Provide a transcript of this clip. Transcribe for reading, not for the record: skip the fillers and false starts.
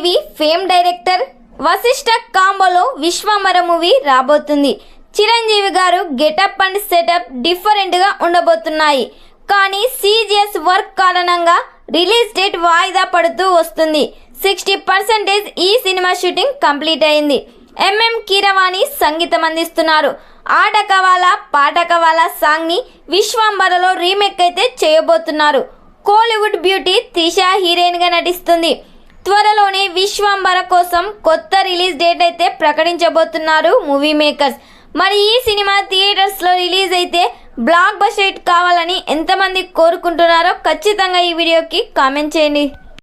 Chiranjeevi fame director Vasishta కాంబోలో Vishwambhara movie రాబోతుంది. Chiranjeevi garu getup and setup డిఫరెంట్గా ఉండబోతున్నాయి. కానీ సీజీఎస్ వర్క్ కారణంగా రిలీజ్ డేట్ వాయిదా పడుతూ వస్తుంది. 60% ఈ సినిమా షూటింగ్ కంప్లీట్ అయింది. ఎంఎం కీరవాణి సంగీతం అందిస్తున్నారు. ఆట కవాలా పాట కవాలా సాంగ్ని విశ్వంబరలో రీమేక్ అయితే చేయబోతున్నారు. కోలీవుడ్ బ్యూటీ త్రిషా హీరోయిన్గా నటిస్తుంది. త్వరలోనే విశ్వంబర కోసం కొత్త రిలీజ్ డేట్ అయితే ప్రకటించబోతున్నారు మూవీ మేకర్స్. మరి ఈ సినిమా థియేటర్స్లో రిలీజ్ అయితే బ్లాక్ బస్టర్ హిట్ కావాలని ఎంతమంది కోరుకుంటున్నారో ఖచ్చితంగా ఈ వీడియోకి కామెంట్ చేయండి.